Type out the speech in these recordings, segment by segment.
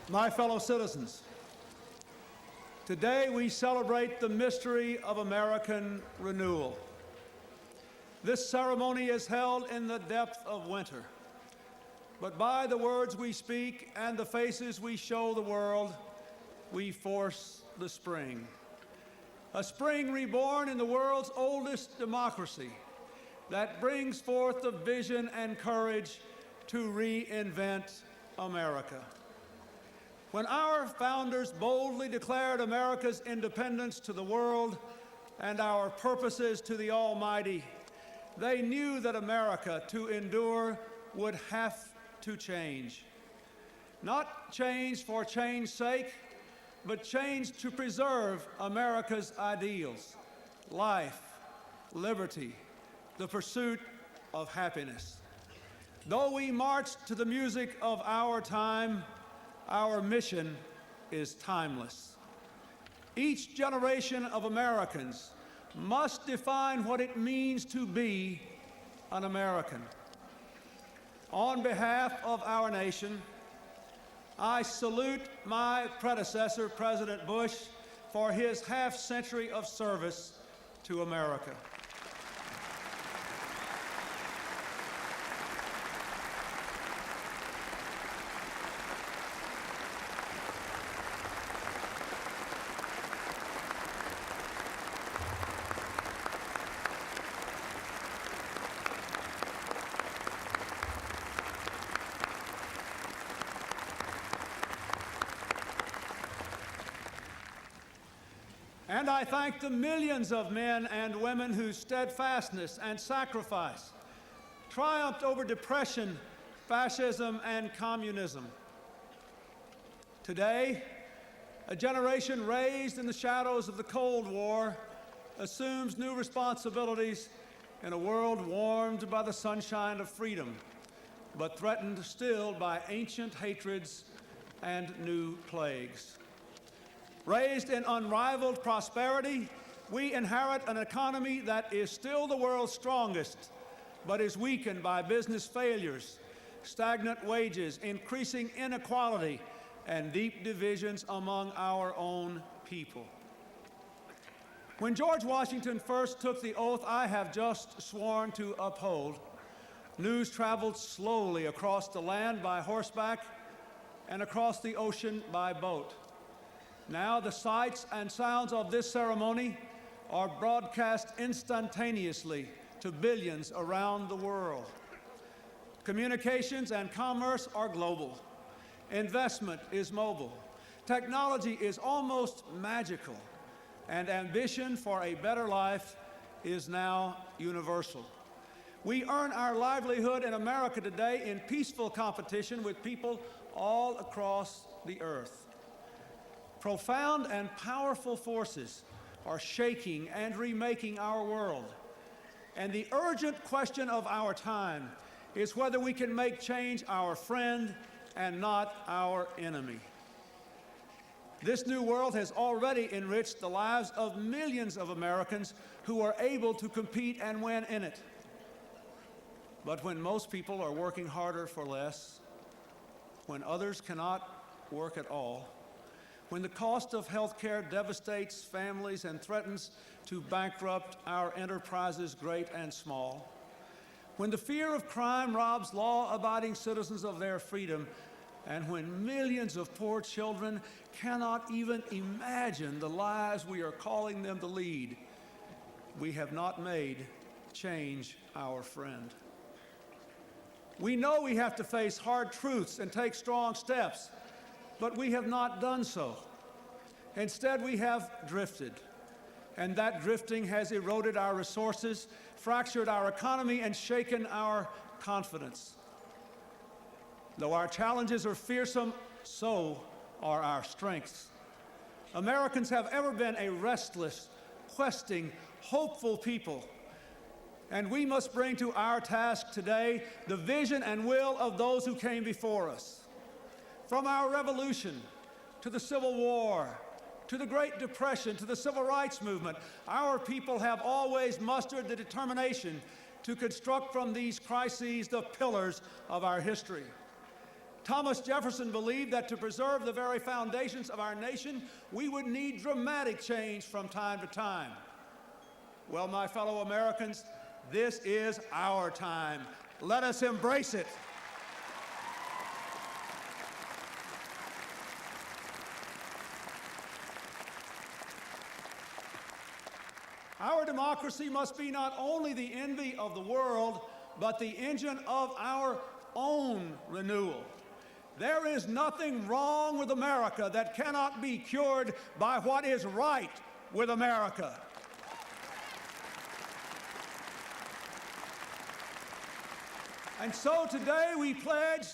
My fellow citizens, today we celebrate the mystery of American renewal. This ceremony is held in the depth of winter, but by the words we speak and the faces we show the world, we force the spring. A spring reborn in the world's oldest democracy that brings forth the vision and courage to reinvent America. When our founders boldly declared America's independence to the world and our purposes to the Almighty, they knew that America, to endure, would have to change. Not change for change's sake, but change to preserve America's ideals: life, liberty, the pursuit of happiness. Though we march to the music of our time, our mission is timeless. Each generation of Americans must define what it means to be an American. On behalf of our nation, I salute my predecessor, President Bush, for his half-century of service to America. And I thank the millions of men and women whose steadfastness and sacrifice triumphed over depression, fascism, and communism. Today, a generation raised in the shadows of the Cold War assumes new responsibilities in a world warmed by the sunshine of freedom, but threatened still by ancient hatreds and new plagues. Raised in unrivaled prosperity, we inherit an economy that is still the world's strongest, but is weakened by business failures, stagnant wages, increasing inequality, and deep divisions among our own people. When George Washington first took the oath I have just sworn to uphold, news traveled slowly across the land by horseback and across the ocean by boat. Now the sights and sounds of this ceremony are broadcast instantaneously to billions around the world. Communications and commerce are global. Investment is mobile. Technology is almost magical. And ambition for a better life is now universal. We earn our livelihood in America today in peaceful competition with people all across the earth. Profound and powerful forces are shaking and remaking our world. And the urgent question of our time is whether we can make change our friend and not our enemy. This new world has already enriched the lives of millions of Americans who are able to compete and win in it. But when most people are working harder for less, when others cannot work at all, when the cost of health care devastates families and threatens to bankrupt our enterprises great and small, when the fear of crime robs law-abiding citizens of their freedom, and when millions of poor children cannot even imagine the lives we are calling them to lead, we have not made change our friend. We know we have to face hard truths and take strong steps, but we have not done so. Instead, we have drifted, and that drifting has eroded our resources, fractured our economy, and shaken our confidence. Though our challenges are fearsome, so are our strengths. Americans have ever been a restless, questing, hopeful people, and we must bring to our task today the vision and will of those who came before us. From our revolution to the Civil War, to the Great Depression, to the Civil Rights Movement, our people have always mustered the determination to construct from these crises the pillars of our history. Thomas Jefferson believed that to preserve the very foundations of our nation, we would need dramatic change from time to time. Well, my fellow Americans, this is our time. Let us embrace it. Our democracy must be not only the envy of the world, but the engine of our own renewal. There is nothing wrong with America that cannot be cured by what is right with America. And so today we pledge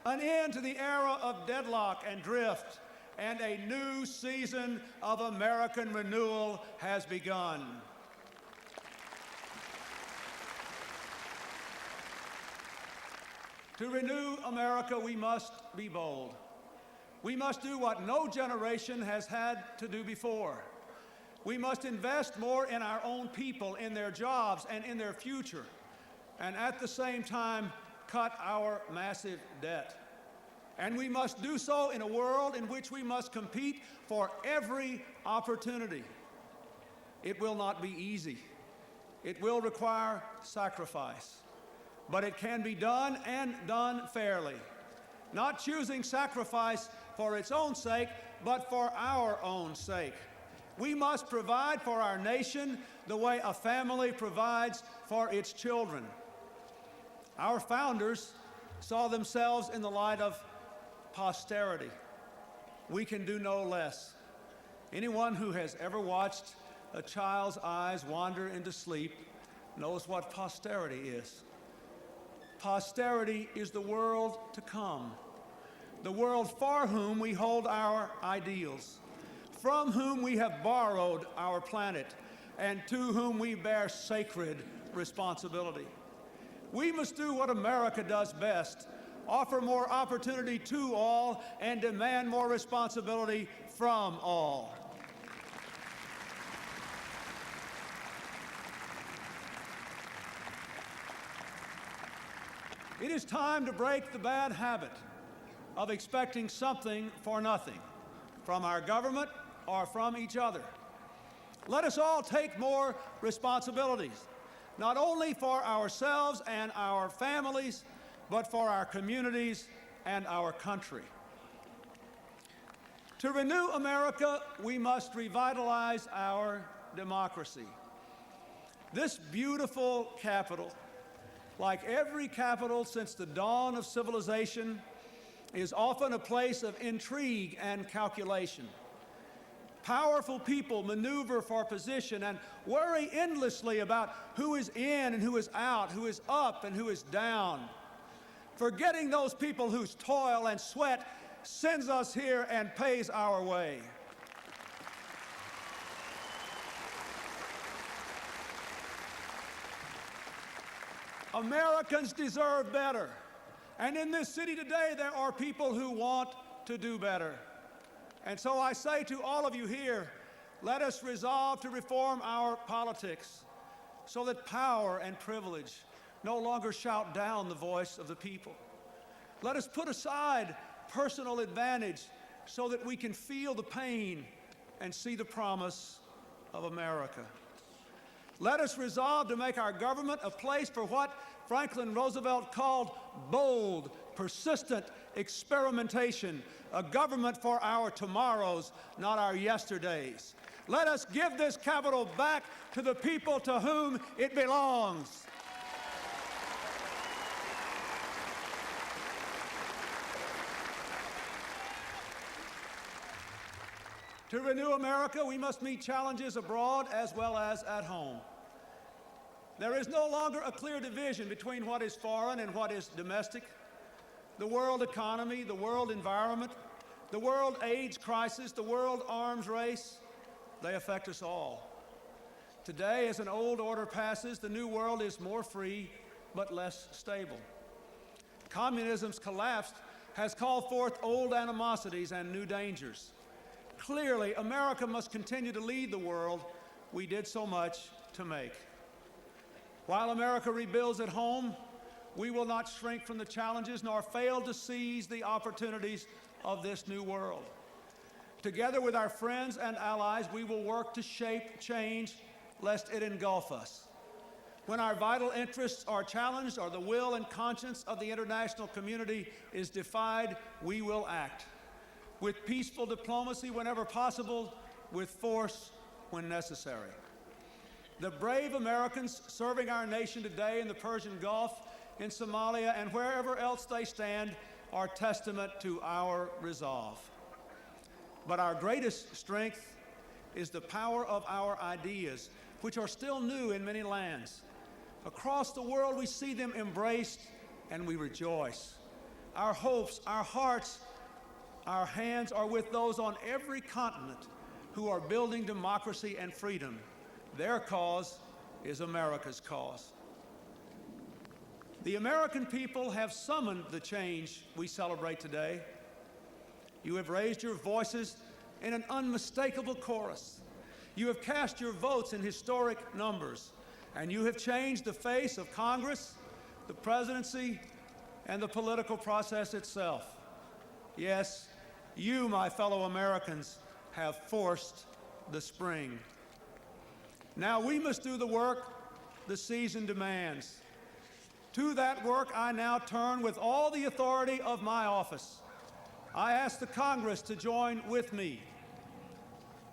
an end to the era of deadlock and drift, and a new season of American renewal has begun. To renew America, we must be bold. We must do what no generation has had to do before. We must invest more in our own people, in their jobs, and in their future, and at the same time, cut our massive debt. And we must do so in a world in which we must compete for every opportunity. It will not be easy. It will require sacrifice. But it can be done and done fairly, not choosing sacrifice for its own sake, but for our own sake. We must provide for our nation the way a family provides for its children. Our founders saw themselves in the light of posterity. We can do no less. Anyone who has ever watched a child's eyes wander into sleep knows what posterity is. Posterity is the world to come, the world for whom we hold our ideals, from whom we have borrowed our planet, and to whom we bear sacred responsibility. We must do what America does best, offer more opportunity to all, and demand more responsibility from all. It is time to break the bad habit of expecting something for nothing from our government or from each other. Let us all take more responsibilities, not only for ourselves and our families, but for our communities and our country. To renew America, we must revitalize our democracy. This beautiful capital, like every capital since the dawn of civilization, is often a place of intrigue and calculation. Powerful people maneuver for position and worry endlessly about who is in and who is out, who is up and who is down, forgetting those people whose toil and sweat sends us here and pays our way. Americans deserve better. And in this city today, there are people who want to do better. And so I say to all of you here, let us resolve to reform our politics so that power and privilege no longer shout down the voice of the people. Let us put aside personal advantage so that we can feel the pain and see the promise of America. Let us resolve to make our government a place for what Franklin Roosevelt called bold, persistent experimentation, a government for our tomorrows, not our yesterdays. Let us give this capital back to the people to whom it belongs. To renew America, we must meet challenges abroad as well as at home. There is no longer a clear division between what is foreign and what is domestic. The world economy, the world environment, the world AIDS crisis, the world arms race, they affect us all. Today, as an old order passes, the new world is more free but less stable. Communism's collapse has called forth old animosities and new dangers. Clearly, America must continue to lead the world we did so much to make. While America rebuilds at home, We will not shrink from the challenges nor fail to seize the opportunities of this new world. Together with our friends and allies, we will work to shape change lest it engulf us. When our vital interests are challenged or the will and conscience of the international community is defied, we will act. With peaceful diplomacy whenever possible, with force when necessary. The brave Americans serving our nation today in the Persian Gulf, in Somalia, and wherever else they stand are testament to our resolve. But our greatest strength is the power of our ideas, which are still new in many lands. Across the world, we see them embraced and we rejoice. Our hopes, our hearts, our hands are with those on every continent who are building democracy and freedom. Their cause is America's cause. The American people have summoned the change we celebrate today. You have raised your voices in an unmistakable chorus. You have cast your votes in historic numbers, and you have changed the face of Congress, the presidency, and the political process itself. Yes, you, my fellow Americans, have forced the spring. Now we must do the work the season demands. To that work I now turn with all the authority of my office. I ask the Congress to join with me.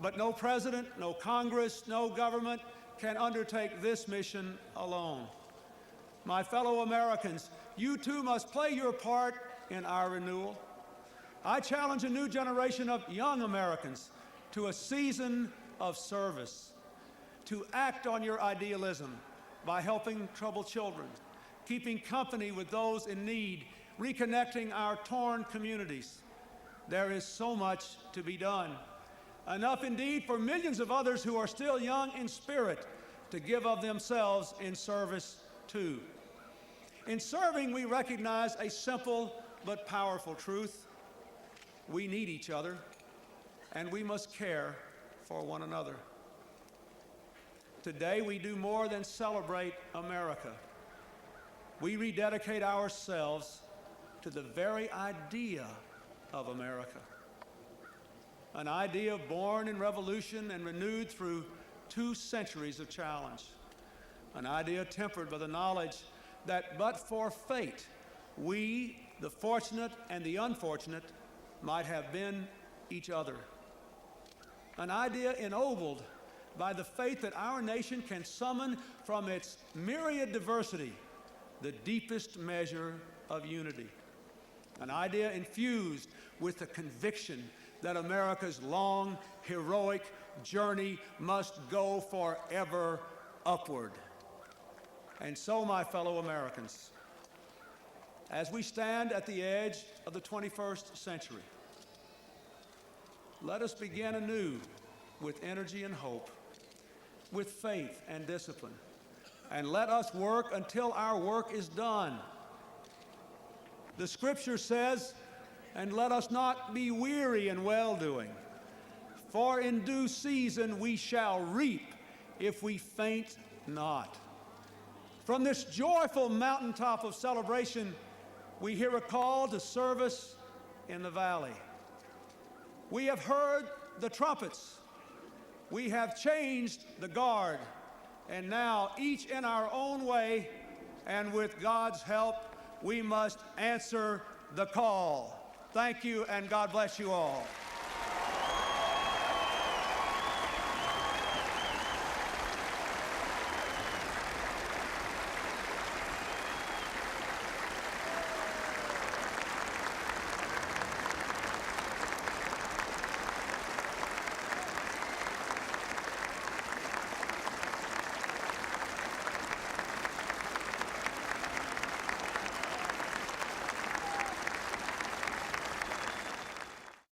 But no president, no Congress, no government can undertake this mission alone. My fellow Americans, you too must play your part in our renewal. I challenge a new generation of young Americans to a season of service, to act on your idealism by helping troubled children, keeping company with those in need, reconnecting our torn communities. There is so much to be done. Enough indeed for millions of others who are still young in spirit to give of themselves in service too. In serving, we recognize a simple but powerful truth. We need each other, and we must care for one another. Today, we do more than celebrate America. We rededicate ourselves to the very idea of America, an idea born in revolution and renewed through 2 centuries of challenge, an idea tempered by the knowledge that but for fate, we, the fortunate and the unfortunate, might have been each other, an idea ennobled by the faith that our nation can summon from its myriad diversity the deepest measure of unity, an idea infused with the conviction that America's long, heroic journey must go forever upward. And so, my fellow Americans, as we stand at the edge of the 21st century, let us begin anew with energy and hope, with faith and discipline, and let us work until our work is done. The Scripture says, and let us not be weary in well-doing, for in due season we shall reap if we faint not. From this joyful mountaintop of celebration, we hear a call to service in the valley. We have heard the trumpets. We have changed the guard. And now, each in our own way, and with God's help, we must answer the call. Thank you, and God bless you all.